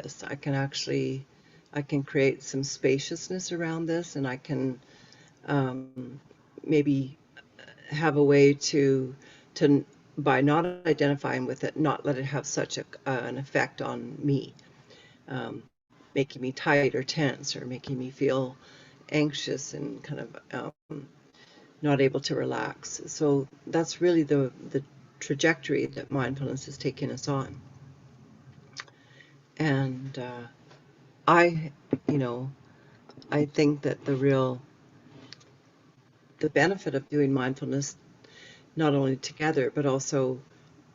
this. I can create some spaciousness around this, and I can maybe have a way to by not identifying with it, not let it have such an effect on me, making me tight or tense or making me feel anxious and kind of not able to relax. So that's really the trajectory that mindfulness has taken us on. And I, you know, I think that the benefit of doing mindfulness, not only together, but also,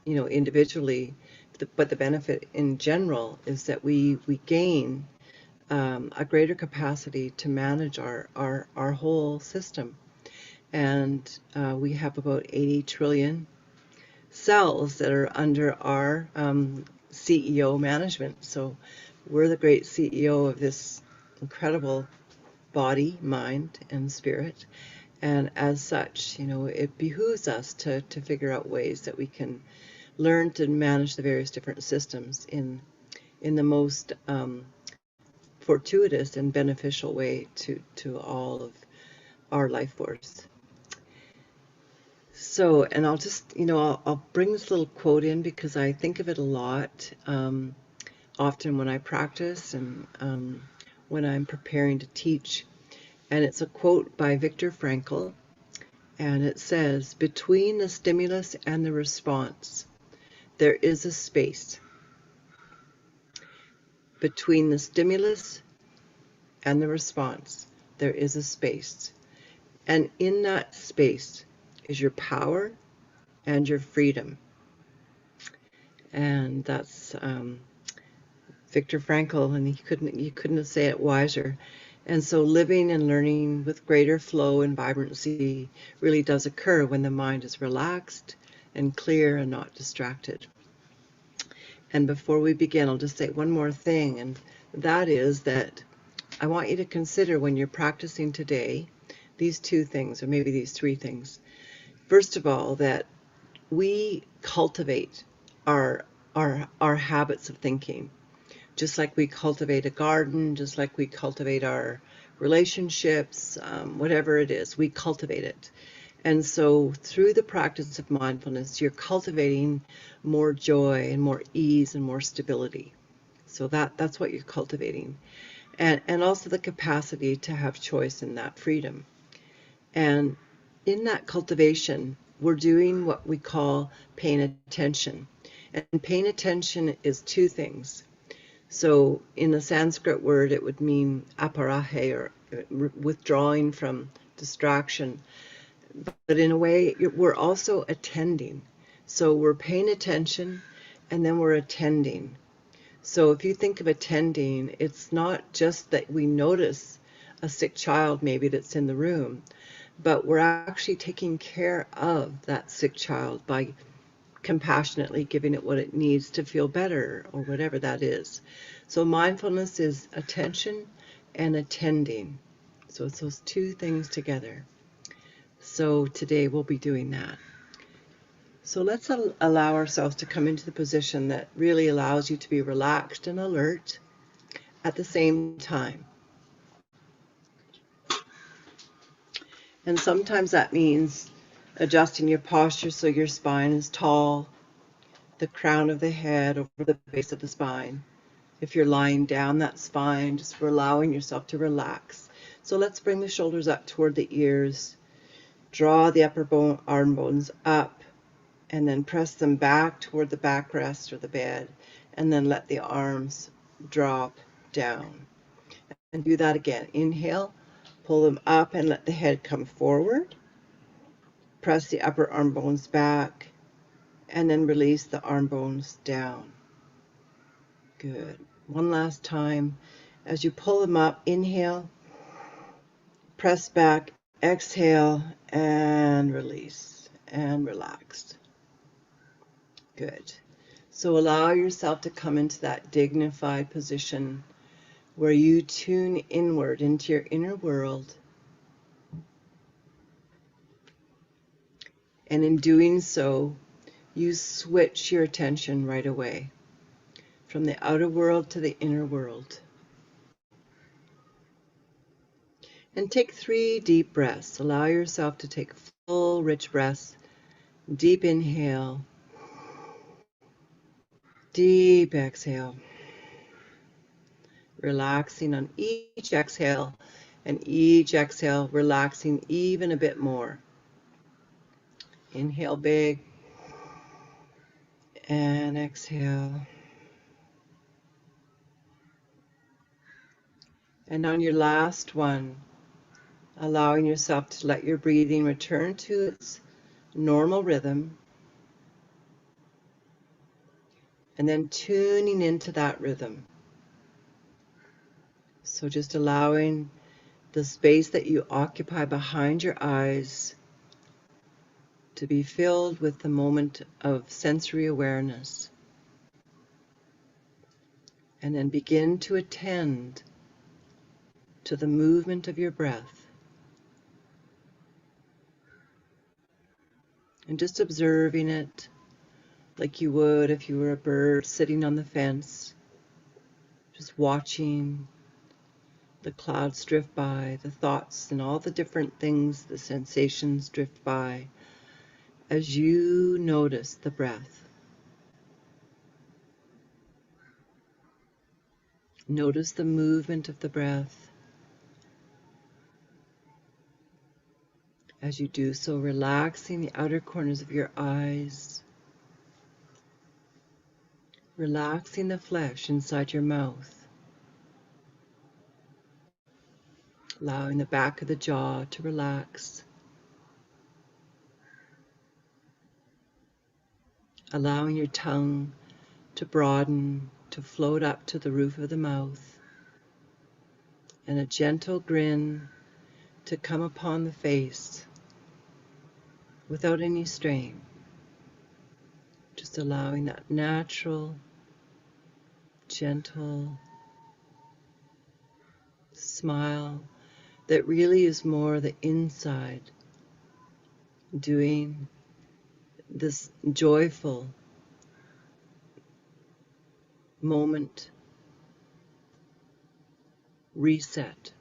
individually, but the benefit in general is that we gain a greater capacity to manage our whole system. And we have about 80 trillion cells that are under our CEO management. So we're the great CEO of this incredible body, mind, and spirit. And as such, it behooves us to figure out ways that we can learn to manage the various different systems in the most fortuitous and beneficial way to all of our life force. So, and I'll just, I'll bring this little quote in because I think of it a lot, often when I practice and when I'm preparing to teach. And it's a quote by Viktor Frankl, and it says, "Between the stimulus and the response, there is a space. Between the stimulus and the response, there is a space. And in that space is your power and your freedom." And that's Viktor Frankl, and you couldn't have said it wiser. And so living and learning with greater flow and vibrancy really does occur when the mind is relaxed and clear and not distracted. And before we begin, I'll just say one more thing, and that is that I want you to consider when you're practicing today these two things, or maybe these three things. First of all, that we cultivate our habits of thinking, just like we cultivate a garden, just like we cultivate our relationships, whatever it is, we cultivate it. And so through the practice of mindfulness, you're cultivating more joy and more ease and more stability. So that's what you're cultivating. And also the capacity to have choice and that freedom. And in that cultivation, we're doing what we call paying attention. And paying attention is two things. So in the Sanskrit word, it would mean aparahe, or withdrawing from distraction. But in a way, we're also attending. So we're paying attention, and then we're attending. So if you think of attending, it's not just that we notice a sick child maybe that's in the room, but we're actually taking care of that sick child by compassionately giving it what it needs to feel better, or whatever that is. So mindfulness is attention and attending. So it's those two things together. So today we'll be doing that. So let's allow ourselves to come into the position that really allows you to be relaxed and alert at the same time. And sometimes that means adjusting your posture so your spine is tall, the crown of the head over the base of the spine. If you're lying down, that's fine. Just for allowing yourself to relax. So let's bring the shoulders up toward the ears. Draw the upper arm bones up, and then press them back toward the backrest or the bed, and then let the arms drop down. And do that again. Inhale, pull them up and let the head come forward. Press the upper arm bones back, and then release the arm bones down. Good. One last time. As you pull them up, inhale, press back, exhale, and release, and relax. Good. So allow yourself to come into that dignified position where you tune inward into your inner world. And in doing so, you switch your attention right away from the outer world to the inner world. And take 3 deep breaths. Allow yourself to take full, rich breaths. Deep inhale. Deep exhale. Relaxing on each exhale, and each exhale relaxing even a bit more. Inhale big, and exhale. And on your last one, allowing yourself to let your breathing return to its normal rhythm, and then tuning into that rhythm. So just allowing the space that you occupy behind your eyes to be filled with the moment of sensory awareness. And then begin to attend to the movement of your breath. And just observing it like you would if you were a bird sitting on the fence, just watching the clouds drift by, the thoughts and all the different things, the sensations drift by as you notice the breath. Notice the movement of the breath. As you do so, relaxing the outer corners of your eyes, relaxing the flesh inside your mouth, allowing the back of the jaw to relax, allowing your tongue to broaden, to float up to the roof of the mouth, and a gentle grin to come upon the face without any strain. Just allowing that natural, gentle smile that really is more the inside, doing this joyful moment reset,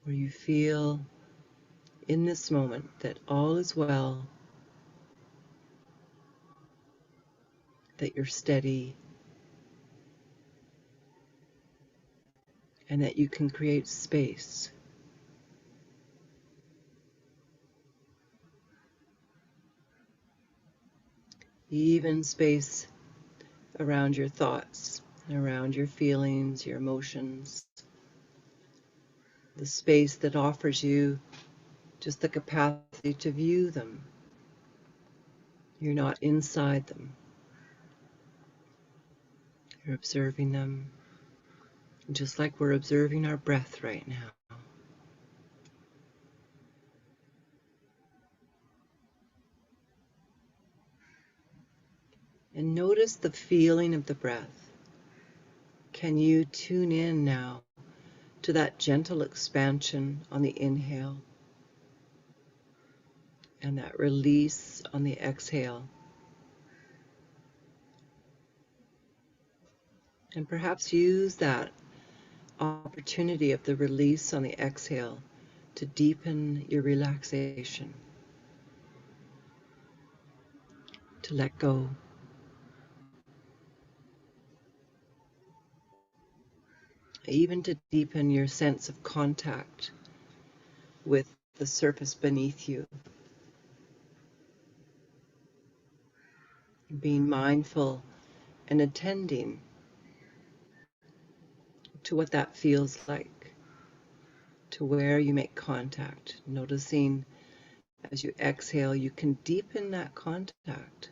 where you feel in this moment that all is well, that you're steady, and that you can create space. Even space around your thoughts, around your feelings, your emotions. The space that offers you just the capacity to view them. You're not inside them. You're observing them, just like we're observing our breath right now. And notice the feeling of the breath. Can you tune in now to that gentle expansion on the inhale and that release on the exhale? And perhaps use that opportunity of the release on the exhale to deepen your relaxation, to let go. Even to deepen your sense of contact with the surface beneath you. Being mindful and attending to what that feels like, to where you make contact. Noticing as you exhale, you can deepen that contact.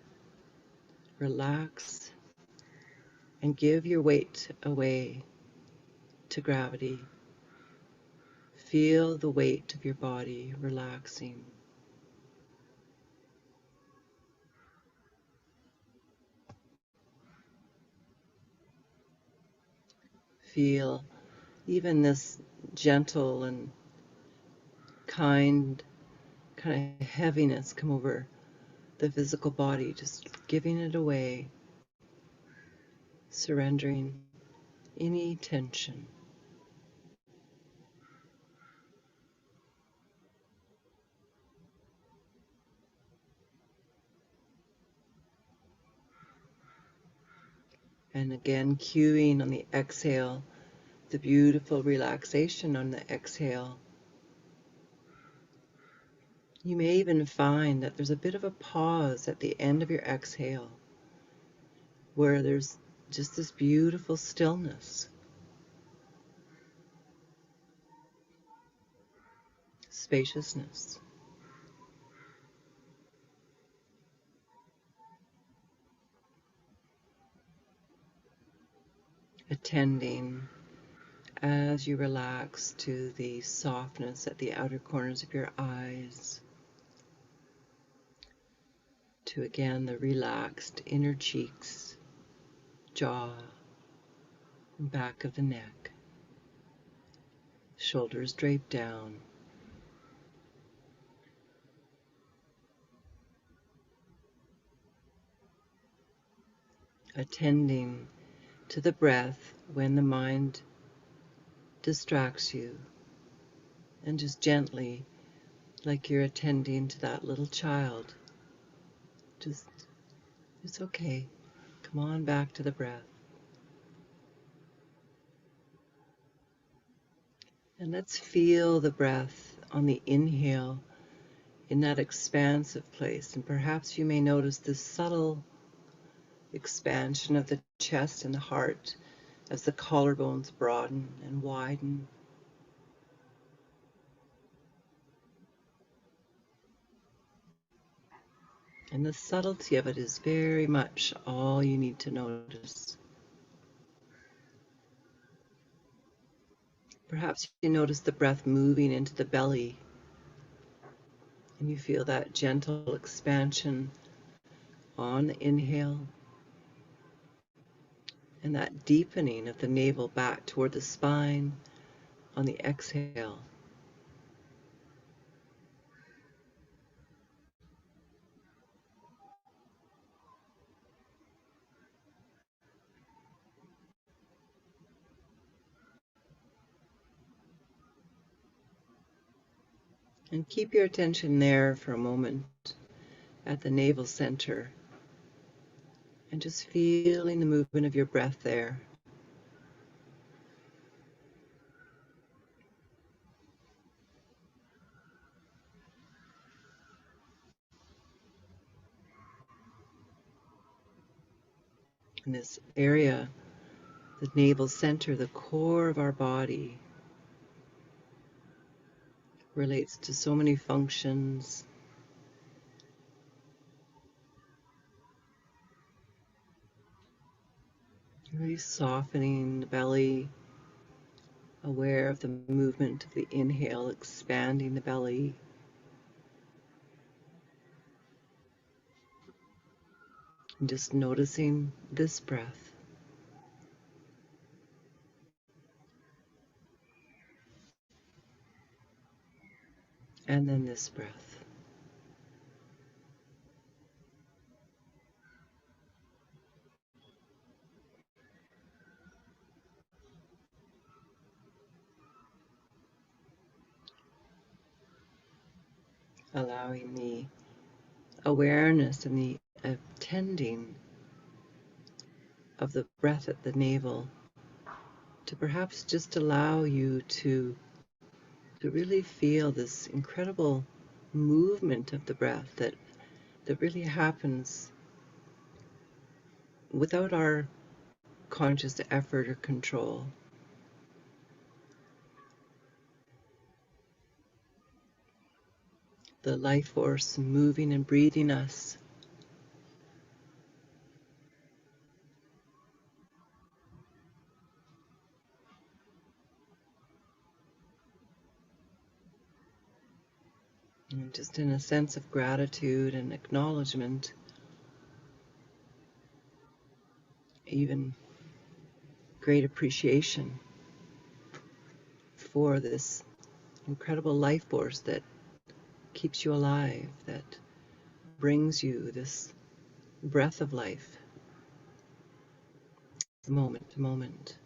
Relax and give your weight away to gravity. Feel the weight of your body relaxing. Feel even this gentle and kind kind of heaviness come over the physical body, just giving it away. surrendering any tension. And again, cueing on the exhale, the beautiful relaxation on the exhale. You may even find that there's a bit of a pause at the end of your exhale where there's just this beautiful stillness, spaciousness. Attending as you relax to the softness at the outer corners of your eyes, to again the relaxed inner cheeks, jaw, and back of the neck, shoulders draped down. Attending to the breath when the mind distracts you, and just gently, like you're attending to that little child, just, it's okay. Come on back to the breath. And let's feel the breath on the inhale in that expansive place. And perhaps you may notice this subtle expansion of the chest and the heart as the collarbones broaden and widen. And the subtlety of it is very much all you need to notice. Perhaps you notice the breath moving into the belly, and you feel that gentle expansion on the inhale and that deepening of the navel back toward the spine on the exhale. And keep your attention there for a moment at the navel center, and just feeling the movement of your breath there. In this area, the navel center, the core of our body, relates to so many functions. Really softening the belly, aware of the movement of the inhale, expanding the belly. And just noticing this breath. And then this breath. Allowing the awareness and the attending of the breath at the navel to perhaps just allow you to really feel this incredible movement of the breath that really happens without our conscious effort or control. The life force moving and breathing us. And just in a sense of gratitude and acknowledgement, even great appreciation for this incredible life force that keeps you alive, that brings you this breath of life. moment to moment.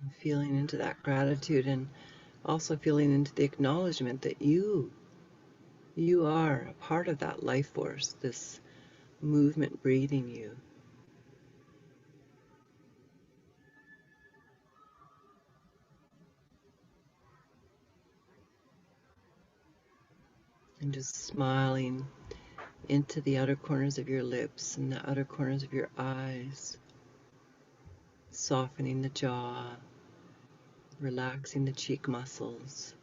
And feeling into that gratitude, and also feeling into the acknowledgement that you are a part of that life force, this movement breathing you. And just smiling into the outer corners of your lips and the outer corners of your eyes, softening the jaw, relaxing the cheek muscles,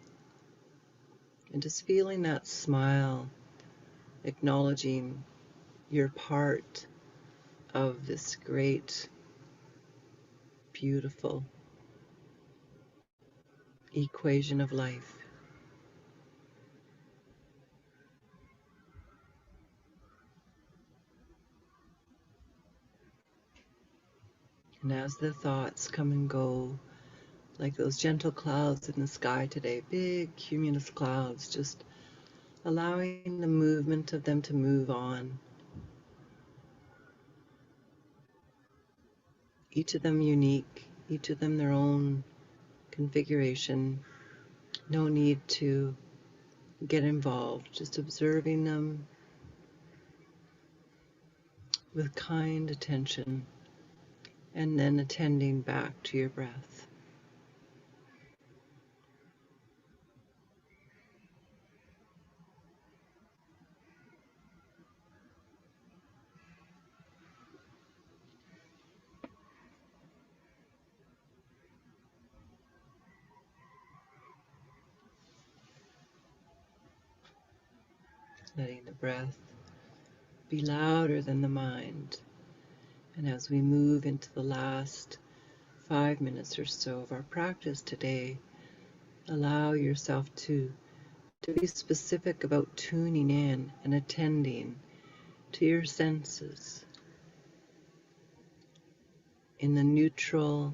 and just feeling that smile, acknowledging you're part of this great, beautiful equation of life. And as the thoughts come and go, like those gentle clouds in the sky today, big cumulus clouds, just allowing the movement of them to move on. Each of them unique, each of them their own configuration. No need to get involved, just observing them with kind attention and then attending back to your breath. Letting the breath be louder than the mind. And as we move into the last 5 minutes or so of our practice today, allow yourself to be specific about tuning in and attending to your senses in the neutral,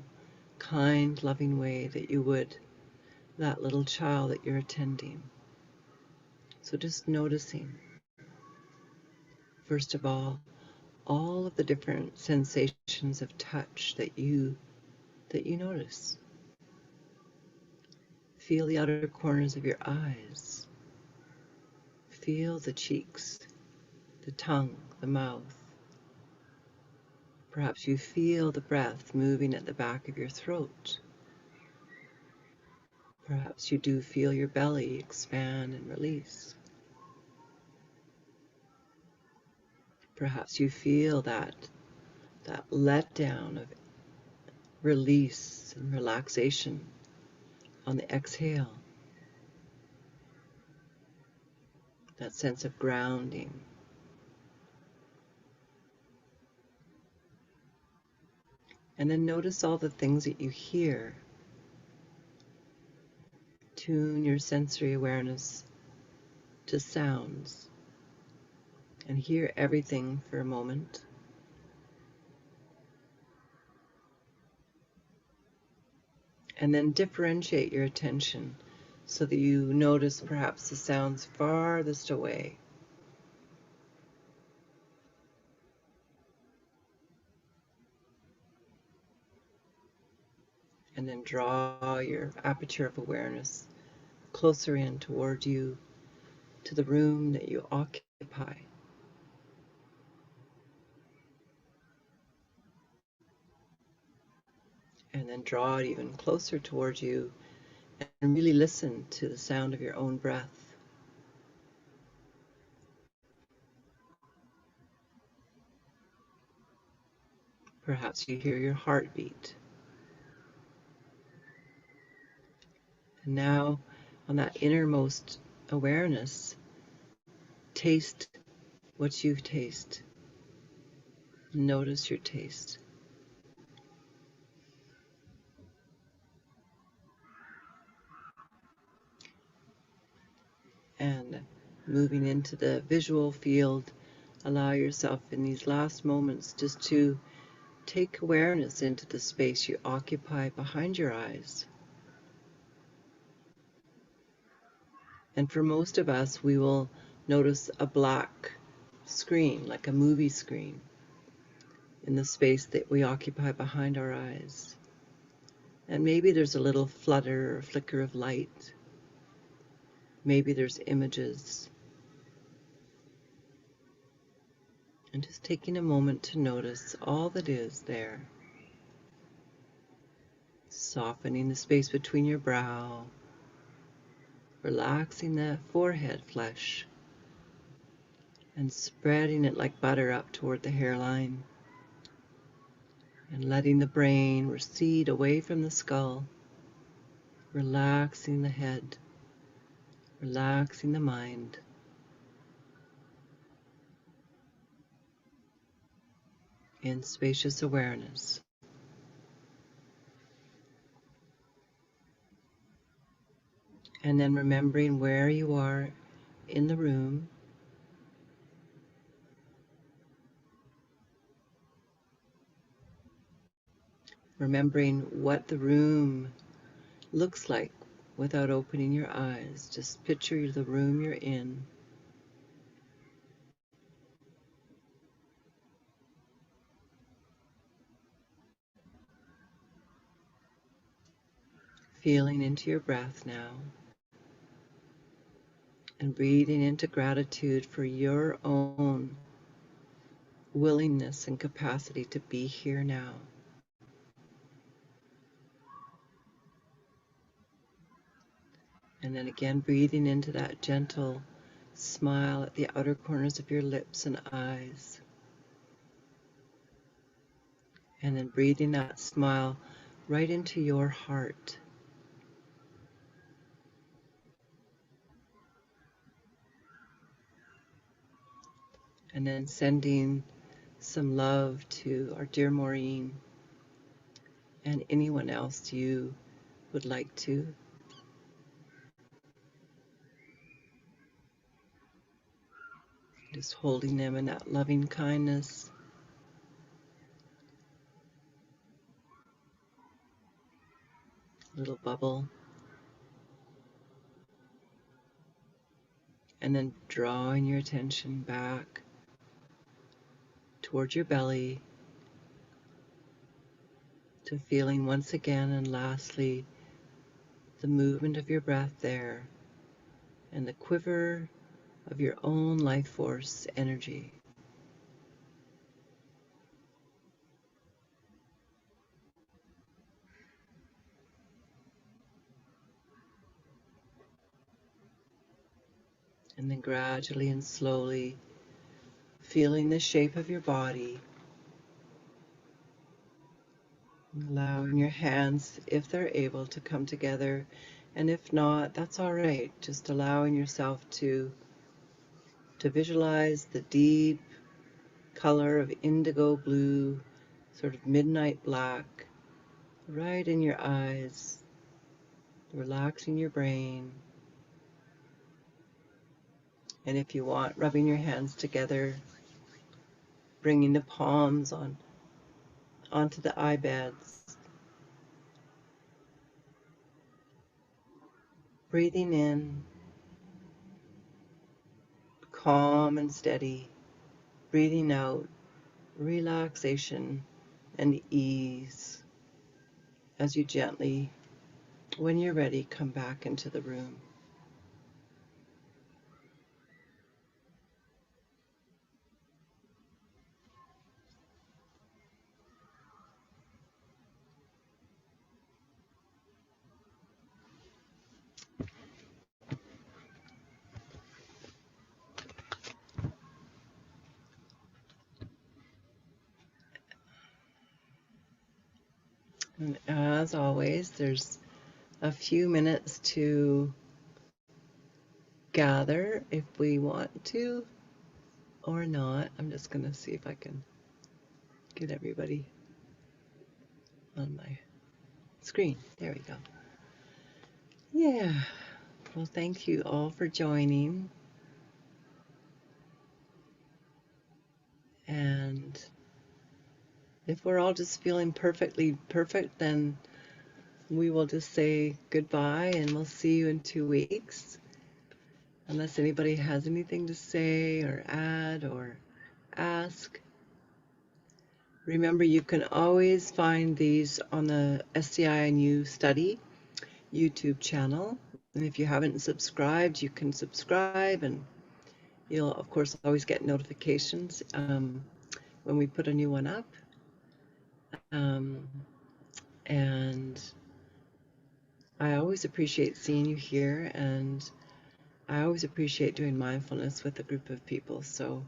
kind, loving way that you would that little child that you're attending. So just noticing, first of all of the different sensations of touch that you notice. Feel the outer corners of your eyes. Feel the cheeks, the tongue, the mouth. Perhaps you feel the breath moving at the back of your throat. Perhaps you do feel your belly expand and release. Perhaps you feel that letdown of release and relaxation on the exhale. That sense of grounding. And then notice all the things that you hear. Tune your sensory awareness to sounds and hear everything for a moment. And then differentiate your attention so that you notice perhaps the sounds farthest away. And then draw your aperture of awareness closer in toward you, to the room that you occupy. And then draw it even closer towards you and really listen to the sound of your own breath. Perhaps you hear your heartbeat. And now, on that innermost awareness, taste what you taste. Notice your taste. And moving into the visual field, allow yourself in these last moments just to take awareness into the space you occupy behind your eyes. And for most of us, we will notice a black screen, like a movie screen, in the space that we occupy behind our eyes. And maybe there's a little flutter or flicker of light. Maybe there's images. And just taking a moment to notice all that is there. Softening the space between your brow, relaxing the forehead flesh, and spreading it like butter up toward the hairline, and letting the brain recede away from the skull, relaxing the head, relaxing the mind, in spacious awareness. And then remembering where you are in the room, remembering what the room looks like without opening your eyes. Just picture the room you're in. Feeling into your breath now, and breathing into gratitude for your own willingness and capacity to be here now. And then again, breathing into that gentle smile at the outer corners of your lips and eyes. And then breathing that smile right into your heart. And then sending some love to our dear Maureen and anyone else you would like to. Just holding them in that loving kindness. Little bubble. And then drawing your attention back towards your belly, to feeling once again and lastly the movement of your breath there and the quiver of your own life force energy. And then gradually and slowly feeling the shape of your body, allowing your hands, if they're able, to come together, and if not, that's all right. Just allowing yourself to visualize the deep color of indigo blue, sort of midnight black, right in your eyes, relaxing your brain. And if you want, rubbing your hands together, bringing the palms onto the eye beds, breathing in, calm and steady, breathing out, relaxation and ease as you gently, when you're ready, come back into the room. And as always, there's a few minutes to gather if we want to or not. I'm just going to see if I can get everybody on my screen. There we go. Yeah. Well, thank you all for joining. And if we're all just feeling perfectly perfect, then we will just say goodbye and we'll see you in 2 weeks. unless anybody has anything to say or add or ask. Remember, you can always find these on the SCI&U study YouTube channel. And if you haven't subscribed, you can subscribe, and you'll, of course, always get notifications when we put a new one up. Um, and I always appreciate seeing you here, and I always appreciate doing mindfulness with a group of people. So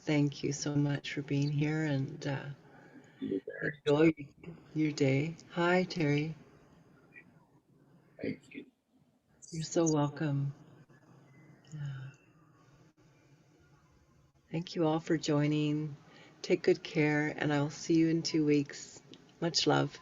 thank you so much for being here, and enjoy your day. Hi, Terry. Thank you. You're so welcome. Yeah. Thank you all for joining. Take good care, and I'll see you in 2 weeks. Much love.